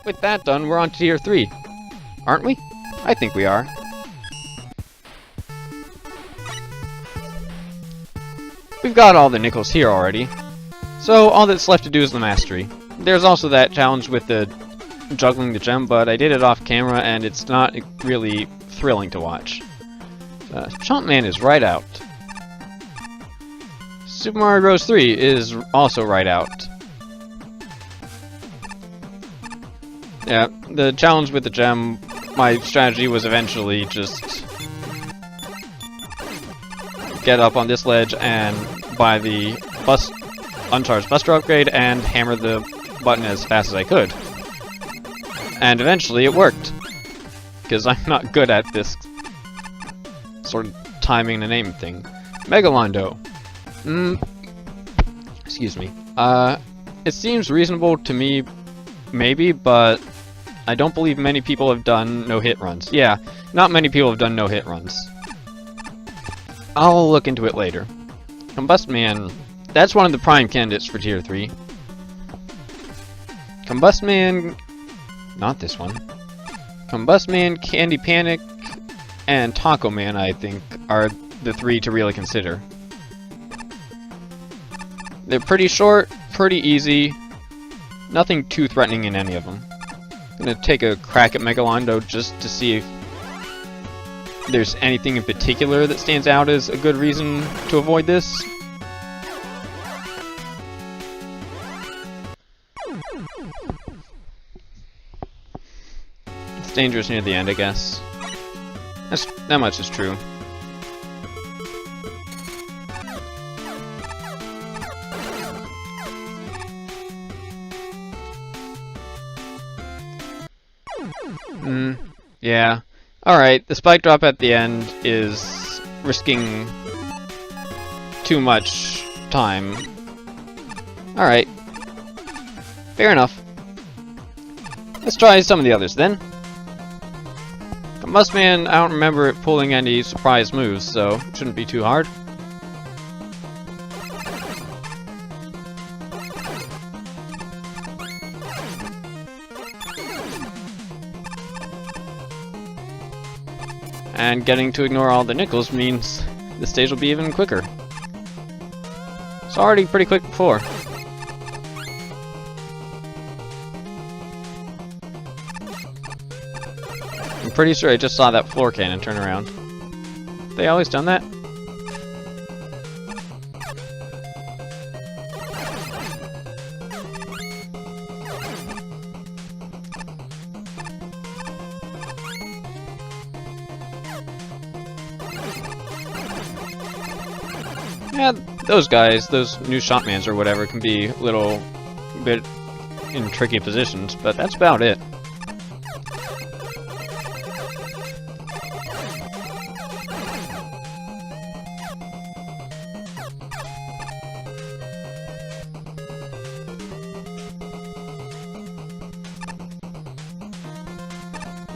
with that done, we're on to Tier 3. Aren't we? I think we are. We've got all the nickels here already, so all that's left to do is the mastery. There's also that challenge with the juggling the gem, but I did it off camera and it's not really thrilling to watch. Chompman is right out. Super Mario Bros. 3 is also right out. Yeah, the challenge with the gem, my strategy was eventually just get up on this ledge and buy the uncharged Buster upgrade and hammer the button as fast as I could. And eventually it worked, because I'm not good at this sort of timing and aim thing. Mega Londo. Excuse me. It seems reasonable to me, maybe, but I don't believe many people have done no-hit runs. Yeah, not many people have done no-hit runs. I'll look into it later. Combust Man, that's one of the prime candidates for Tier 3. Combust Man, not this one. Combust Man, Candy Panic, and Taco Man, I think, are the 3 to really consider. They're pretty short, pretty easy, nothing too threatening in any of them. I'm gonna take a crack at Mega Londo just to see if there's anything in particular that stands out as a good reason to avoid this. It's dangerous near the end, I guess. That much is true. Yeah. Alright, the spike drop at the end is risking too much time. Alright. Fair enough. Let's try some of the others then. Combust Man, I don't remember it pulling any surprise moves, so it shouldn't be too hard. And getting to ignore all the nickels means the stage will be even quicker. It's already pretty quick before. I'm pretty sure I just saw that floor cannon turn around. They always done that? Yeah, those guys, those new Shopmans or whatever, can be a little bit in tricky positions, but that's about it.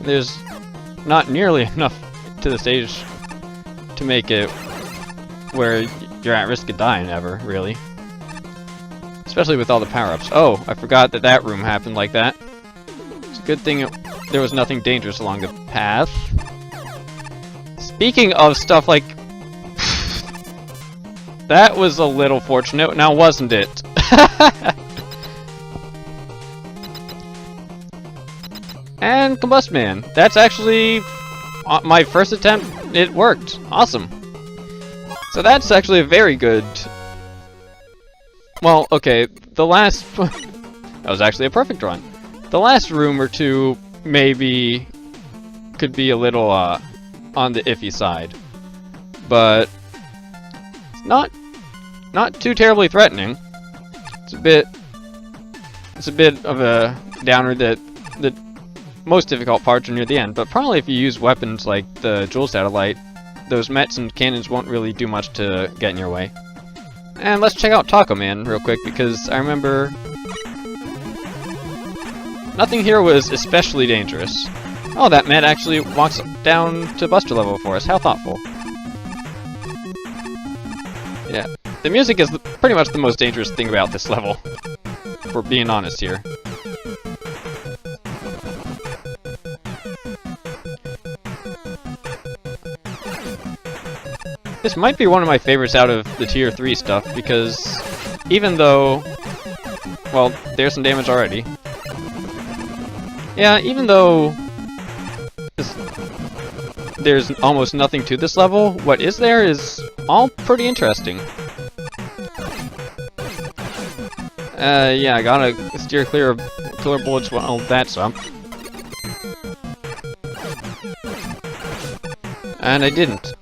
There's not nearly enough to the stage to make it where you're at risk of dying ever, really. Especially with all the power-ups. Oh, I forgot that that room happened like that. It's a good thing there was nothing dangerous along the path. Speaking of stuff like... that was a little fortunate, now wasn't it? And Combust Man. That's actually my first attempt. It worked. Awesome. So that's actually a very good... Well, okay, the last... that was actually a perfect run. The last room or two maybe could be a little on the iffy side. But it's not too terribly threatening. It's a bit of a downer that the most difficult parts are near the end, but probably if you use weapons like the Jewel Satellite, those Mets and cannons won't really do much to get in your way. And let's check out Taco Man real quick, because I remember nothing here was especially dangerous. Oh, that Met actually walks down to Buster level for us. How thoughtful. Yeah, the music is pretty much the most dangerous thing about this level, if we're being honest here. This might be one of my favorites out of the Tier 3 stuff, because even though... Well, there's some damage already. Yeah, even though there's almost nothing to this level, what is there is all pretty interesting. Yeah, I gotta steer clear of killer bullets while that's up. And I didn't.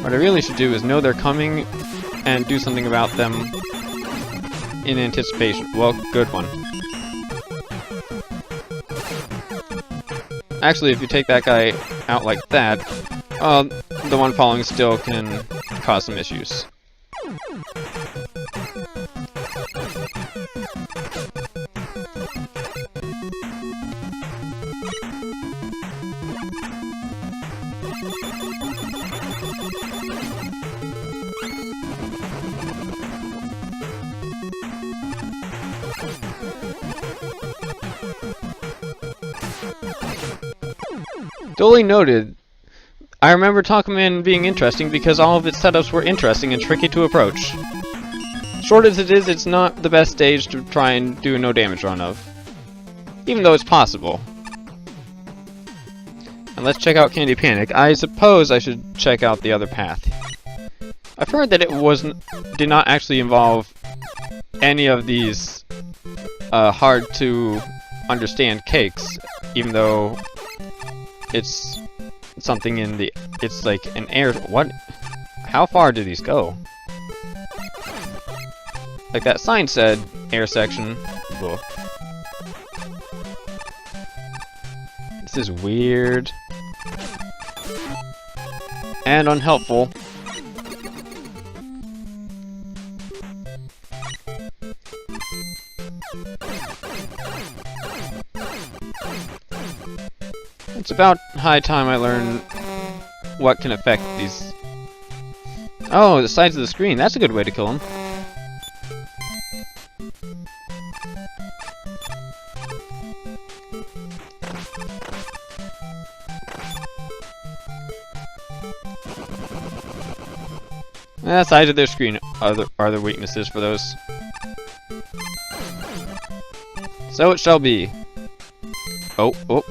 What I really should do is know they're coming and do something about them in anticipation. Well, good one. Actually, if you take that guy out like that, the one following still can cause some issues. Duly noted. I remember Talk Man being interesting because all of its setups were interesting and tricky to approach. Short as it is, it's not the best stage to try and do a no damage run of. Even though it's possible. And let's check out Candy Panic. I suppose I should check out the other path. I've heard that it did not actually involve any of these hard to understand cakes, even though it's something in the... It's like an air... What? How far do these go? Like that sign said, air section. Whoa. This is weird. And unhelpful. It's about high time I learn what can affect these... Oh, the sides of the screen. That's a good way to kill them. The sides of their screen are the weaknesses for those. So it shall be. Oh, oh.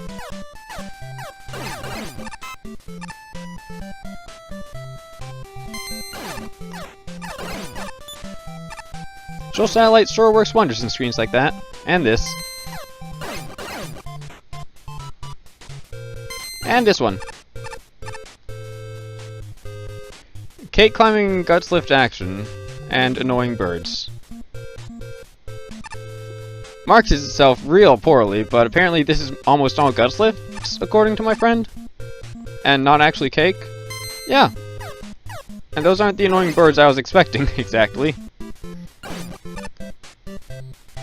Show Satellite sure works wonders in screens like that. And this. And this one. Cake climbing, guts lift action, and annoying birds. Marks itself real poorly, but apparently this is almost all guts lifts, according to my friend. And not actually cake. Yeah. And those aren't the annoying birds I was expecting, exactly.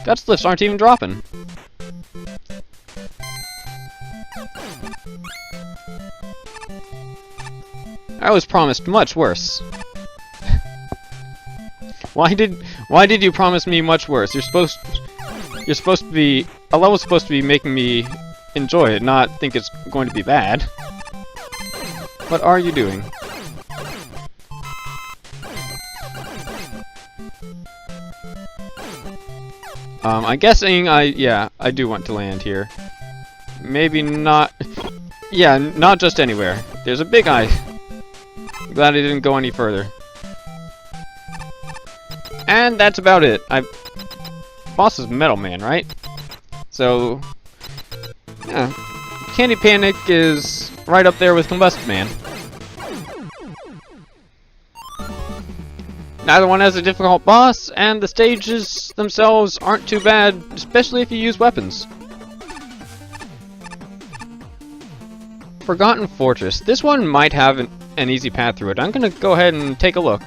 Guts lifts aren't even dropping. I was promised much worse. Why did you promise me much worse? You're supposed to be... A level's supposed to be making me enjoy it, not think it's going to be bad. What are you doing? I'm guessing I do want to land here. Maybe not... Yeah, not just anywhere. There's a big eye. I'm glad I didn't go any further. And that's about it. Boss is Metal Man, right? So... Yeah. Candy Panic is right up there with Combust Man. Neither one has a difficult boss, and the stages themselves aren't too bad, especially if you use weapons. Forgotten Fortress. This one might have an easy path through it. I'm gonna go ahead and take a look.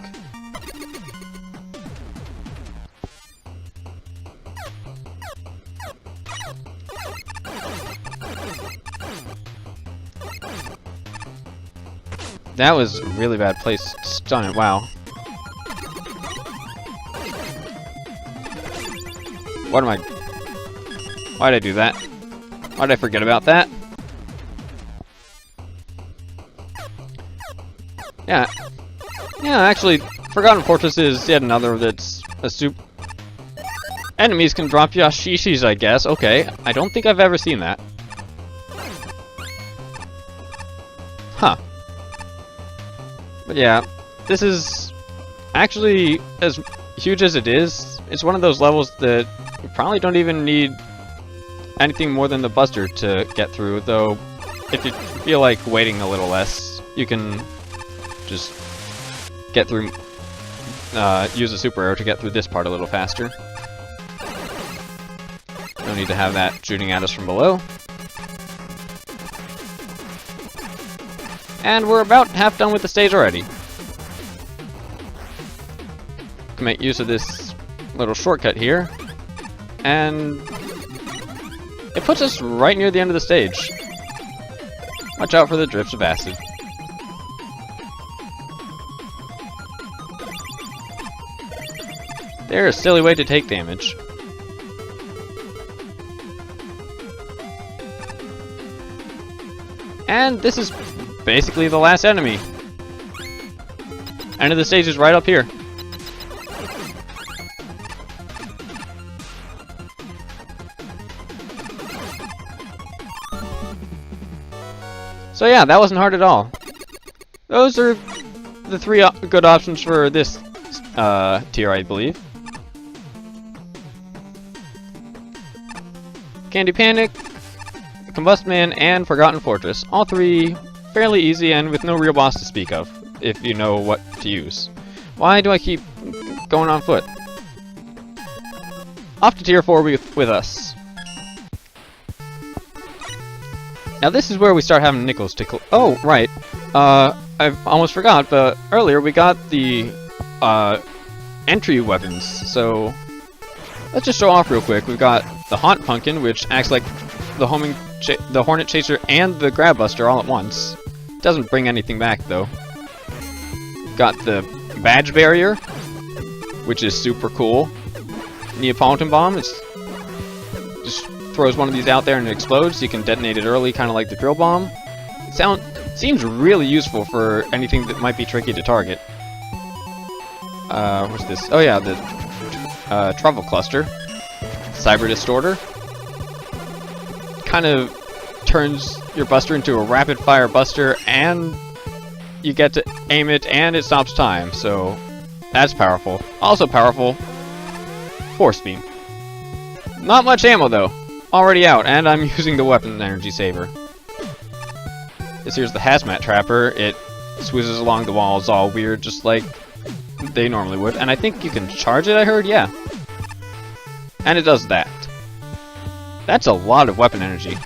That was a really bad place to stun it. Wow. What am I... Why'd I do that? Why'd I forget about that? Yeah. Yeah, actually, Forgotten Fortress is yet another that's a enemies can drop yashishis, I guess. Okay, I don't think I've ever seen that. Huh. But yeah, this is actually, as huge as it is, it's one of those levels that you probably don't even need anything more than the Buster to get through, though if you feel like waiting a little less, you can just get through, use a super arrow to get through this part a little faster. No need to have that shooting at us from below. And we're about half done with the stage already. Can make use of this little shortcut here, and it puts us right near the end of the stage. Watch out for the drips of acid. They're a silly way to take damage. And this is basically the last enemy. End of the stage is right up here. So yeah, that wasn't hard at all. Those are the three good options for this tier, I believe. Candy Panic, Combust Man, and Forgotten Fortress. All three fairly easy and with no real boss to speak of, if you know what to use. Why do I keep going on foot? Off to tier 4 with us. Now this is where we start having nickels tickle. Oh, right. I've almost forgot, but earlier we got the entry weapons, so let's just show off real quick. We've got the Haunt Pumpkin, which acts like the Hornet Chaser and the Grab Buster all at once. Doesn't bring anything back though. Got the Badge Barrier, which is super cool. Neapolitan Bomb, it's just throws one of these out there and it explodes, so you can detonate it early, kind of like the Drill Bomb. Seems really useful for anything that might be tricky to target. What's this? Oh yeah, the Truffle Cluster. Cyber Distorter. Kind of turns your Buster into a rapid fire Buster, and you get to aim it and it stops time, so that's powerful. Also powerful, Force Beam. Not much ammo though. Already out, and I'm using the weapon energy saver. This here's the Hazmat Trapper. It swizzes along the walls all weird, just like they normally would. And I think you can charge it, I heard? Yeah. And it does that. That's a lot of weapon energy.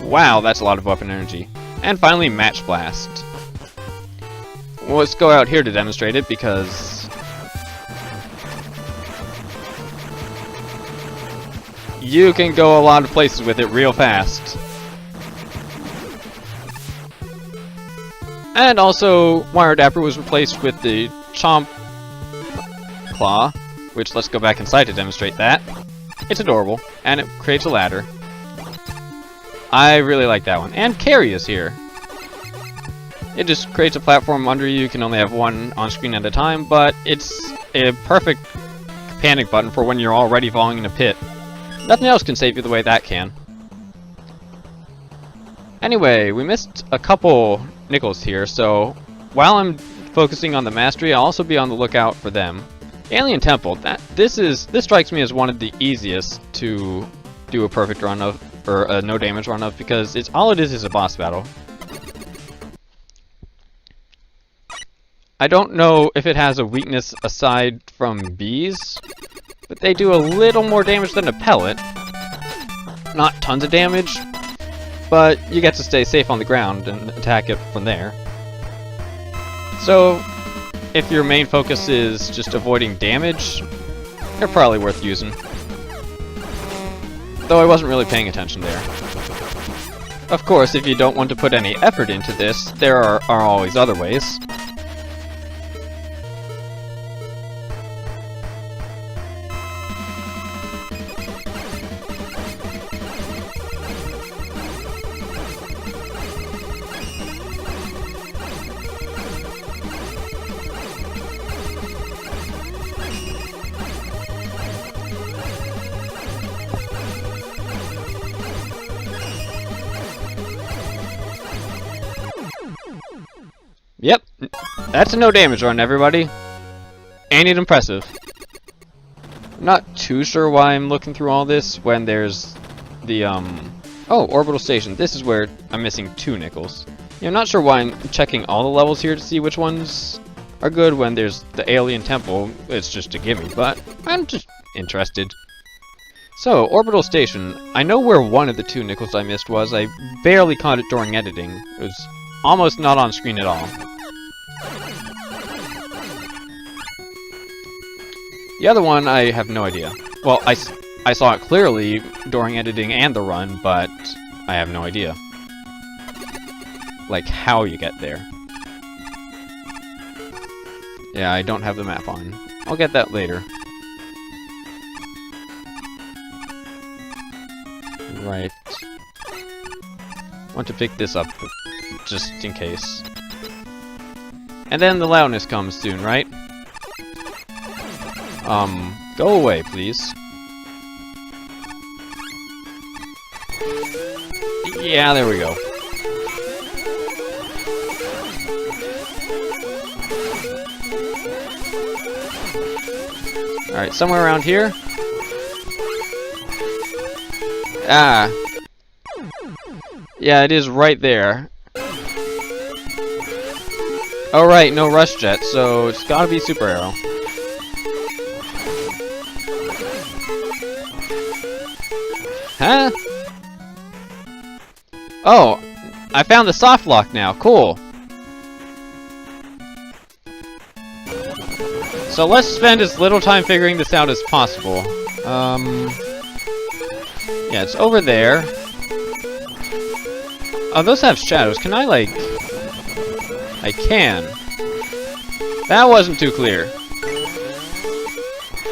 Wow, that's a lot of weapon energy. And finally, Match Blast. Well, let's go out here to demonstrate it, because you can go a lot of places with it real fast. And also, Wire Dapper was replaced with the Chomp Claw, which let's go back inside to demonstrate that. It's adorable, and it creates a ladder. I really like that one. And Carry is here. It just creates a platform under you. You can only have one on screen at a time, but it's a perfect panic button for when you're already falling in a pit. Nothing else can save you the way that can. Anyway, we missed a couple nickels here, so while I'm focusing on the mastery, I'll also be on the lookout for them. Alien Temple, this strikes me as one of the easiest to do a perfect run of, or a no damage run of, because all it is a boss battle. I don't know if it has a weakness aside from bees, but they do a little more damage than a pellet. Not tons of damage, but you get to stay safe on the ground and attack it from there. So, if your main focus is just avoiding damage, they're probably worth using. Though I wasn't really paying attention there. Of course, if you don't want to put any effort into this, there are always other ways. That's a no damage run, everybody. Ain't it impressive? I'm not too sure why I'm looking through all this when there's the, oh, Orbital Station. This is where I'm missing 2 nickels. Yeah, I'm not sure why I'm checking all the levels here to see which ones are good when there's the Alien Temple. It's just a gimme, but I'm just interested. So, Orbital Station. I know where one of the 2 nickels I missed was. I barely caught it during editing. It was almost not on screen at all. The other one, I have no idea. Well, I saw it clearly during editing and the run, but I have no idea. Like, how you get there. Yeah, I don't have the map on. I'll get that later. Right. Want to pick this up, just in case. And then the loudness comes soon, right? Go away, please. Yeah, there we go. Alright, somewhere around here. Ah. Yeah, it is right there. Oh right, no rush jet, so it's gotta be super arrow. Huh? Oh, I found the soft lock now. Cool. So let's spend as little time figuring this out as possible. Yeah, it's over there. Oh, those have shadows. Can I, like... I can. That wasn't too clear.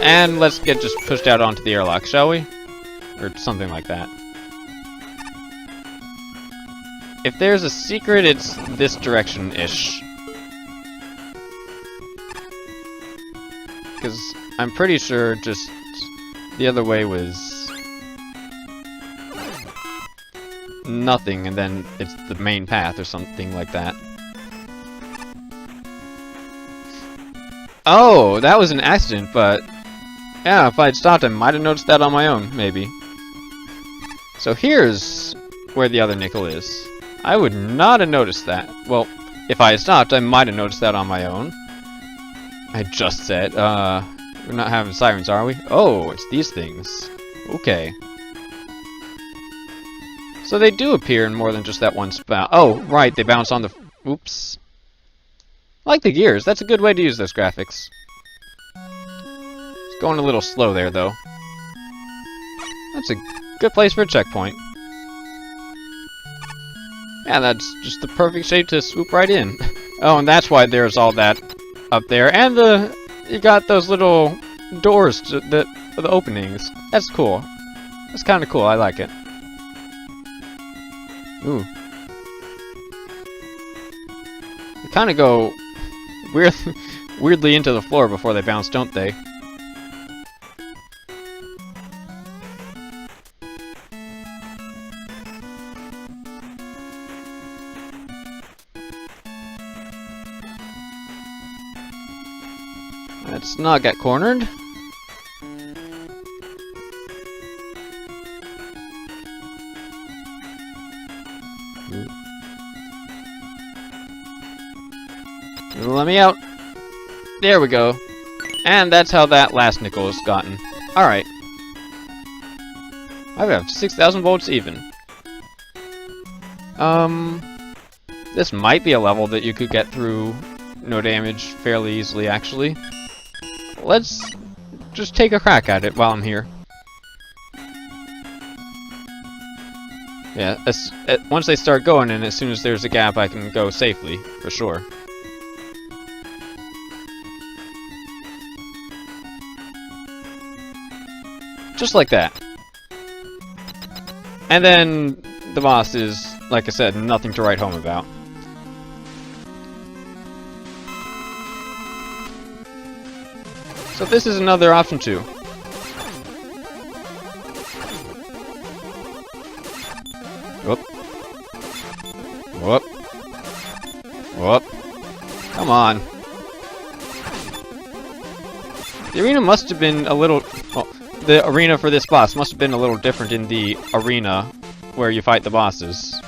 And let's get just pushed out onto the airlock, shall we? Or something like that. If there's a secret, it's this direction-ish. Because I'm pretty sure just the other way was nothing, and then it's the main path or something like that. Oh, that was an accident, but yeah, if I'd stopped, I might have noticed that on my own, maybe. So here's where the other nickel is. I would not have noticed that. Well, if I had stopped, I might have noticed that on my own. I just said, we're not having sirens, are we? Oh, it's these things. Okay. So they do appear in more than just that one spot. Oh, right, they bounce on the... Oops. I like the gears. That's a good way to use those graphics. It's going a little slow there, though. That's a good place for a checkpoint. Yeah, that's just the perfect shape to swoop right in. Oh, and that's why there's all that up there. And you got those little doors to the openings. That's cool. That's kind of cool. I like it. Ooh. They kind of go weirdly into the floor before they bounce, don't they? Let's not get cornered. Let me out. There we go. And that's how that last nickel is gotten. Alright. I have 6,000 volts even. This might be a level that you could get through no damage fairly easily, actually. Let's just take a crack at it while I'm here. Yeah, once they start going, and as soon as there's a gap, I can go safely, for sure. Just like that. And then the boss is, like I said, nothing to write home about. So this is another option too. Whoop. Whoop. Whoop. Come on. The arena must have been a little... Well, the arena for this boss must have been a little different in the arena where you fight the bosses.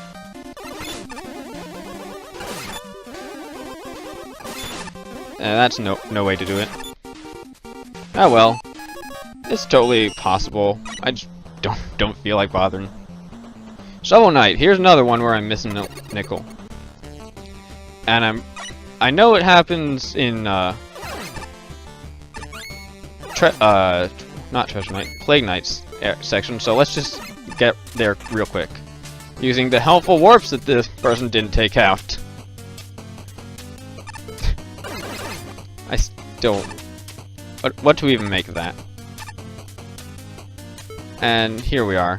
That's no way to do it. Oh well. It's totally possible. I just don't feel like bothering. Shovel Knight. Here's another one where I'm missing a nickel. And I know it happens in not Treasure Knight, Plague Knight's section, so let's just get there real quick. Using the helpful warps that this person didn't take out. I still... What to even make of that? And here we are.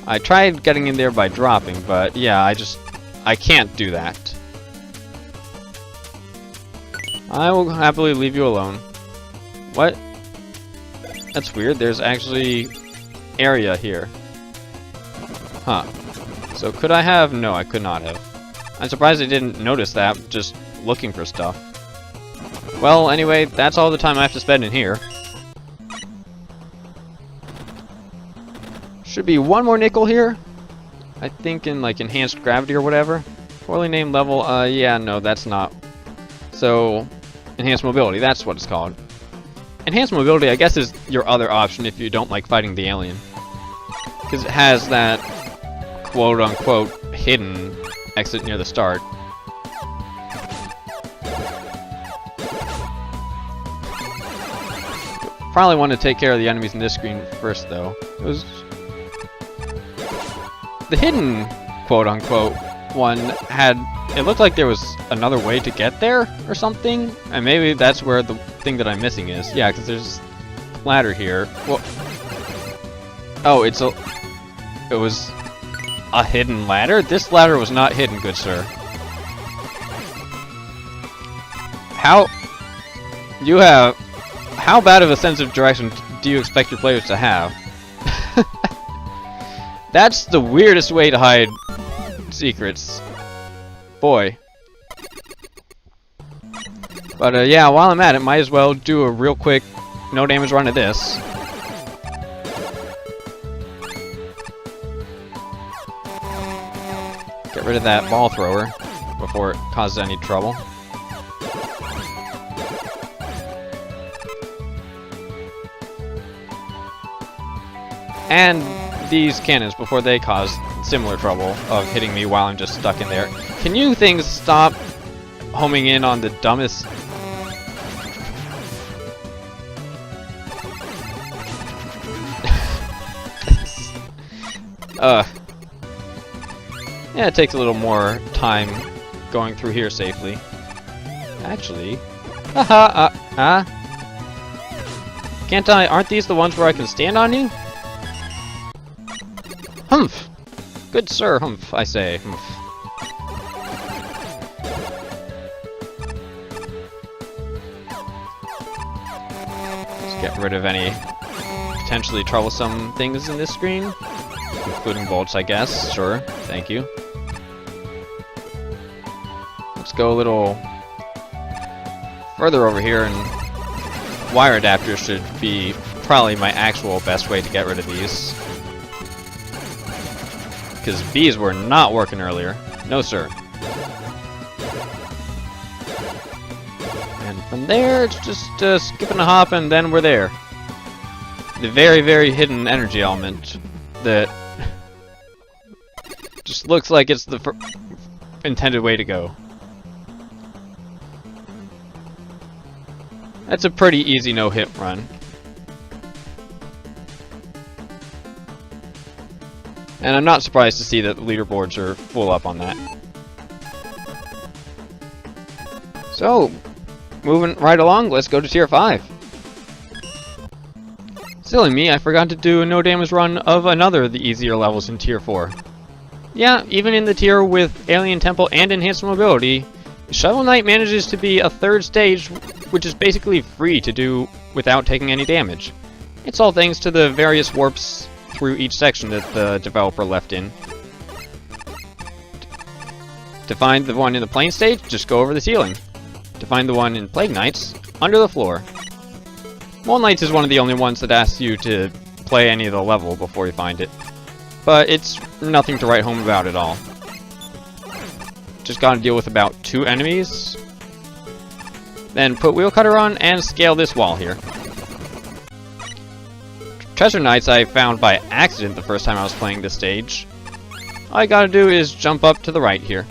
I tried getting in there by dropping, but yeah, I can't do that. I will happily leave you alone. What? That's weird, there's actually area here. Huh. So could I have? No, I could not have. I'm surprised I didn't notice that, just looking for stuff. Well, anyway, that's all the time I have to spend in here. Should be one more nickel here. I think in like enhanced gravity or whatever. Poorly named level, yeah, no, that's not. So, enhanced mobility, that's what it's called. Enhanced mobility, I guess, is your other option if you don't like fighting the alien. Because it has that quote-unquote hidden exit near the start. Probably want to take care of the enemies in this screen first, though. It was... The hidden quote-unquote one had... It looked like there was another way to get there, or something? And maybe that's where the thing that I'm missing is. Yeah, because there's a ladder here. Well... Oh, it's a... It was... a hidden ladder? This ladder was not hidden, good sir. How... You have... How bad of a sense of direction do you expect your players to have? That's the weirdest way to hide secrets. Boy. But yeah, while I'm at it, might as well do a real quick no damage run of this. Get rid of that ball thrower before it causes any trouble. And these cannons before they cause similar trouble of hitting me while I'm just stuck in there. Can you things stop homing in on the dumbest... Yeah, it takes a little more time going through here safely. Actually... Can't I... Aren't these the ones where I can stand on you? Humph! Good sir, humph, I say. Humph. Let's get rid of any potentially troublesome things in this screen. Including bolts, I guess. Sure, thank you. Let's go a little further over here, and wire adapters should be probably my actual best way to get rid of these. Because these were not working earlier. No, sir. And from there, it's just skipping a hop, and then we're there. The very, very hidden energy element that just looks like it's the intended way to go. That's a pretty easy no-hit run. And I'm not surprised to see that the leaderboards are full up on that. So, moving right along, let's go to Tier 5. Silly me, I forgot to do a no damage run of another of the easier levels in Tier 4. Yeah, even in the tier with Alien Temple and Enhanced Mobility, Shovel Knight manages to be a third stage, which is basically free to do without taking any damage. It's all thanks to the various warps through each section that the developer left in. To find the one in the plane stage, just go over the ceiling. To find the one in Plague Knights, under the floor. Mole Knights is one of the only ones that asks you to play any of the level before you find it. But it's nothing to write home about at all. Just gotta deal with about 2 enemies. Then put Wheel Cutter on and scale this wall here. Treasure Knights I found by accident the first time I was playing this stage. All I gotta do is jump up to the right here.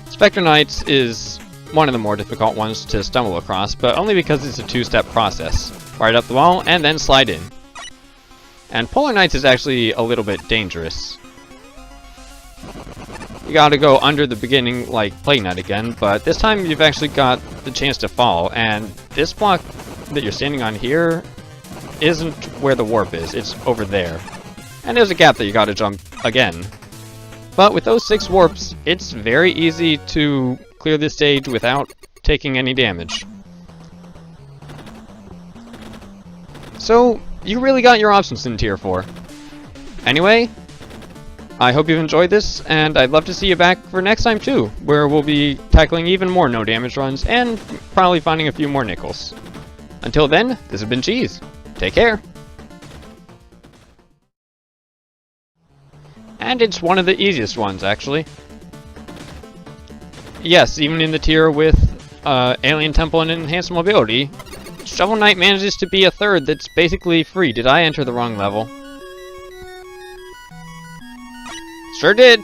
Spectre Knights is one of the more difficult ones to stumble across, but only because it's a 2-step process. Right up the wall and then slide in. And Polar Knights is actually a little bit dangerous. You gotta go under the beginning like Plague Knight again, but this time you've actually got the chance to fall, and this block that you're standing on here isn't where the warp is, it's over there. And there's a gap that you gotta jump again. But with those 6 warps, it's very easy to clear this stage without taking any damage. So, you really got your options in Tier 4. Anyway, I hope you've enjoyed this, and I'd love to see you back for next time too, where we'll be tackling even more no damage runs, and probably finding a few more nickels. Until then, this has been Cheese. Take care! And it's one of the easiest ones, actually. Yes, even in the tier with Alien Temple and Enhanced Mobility, Shovel Knight manages to be a third that's basically free. Did I enter the wrong level? Sure did!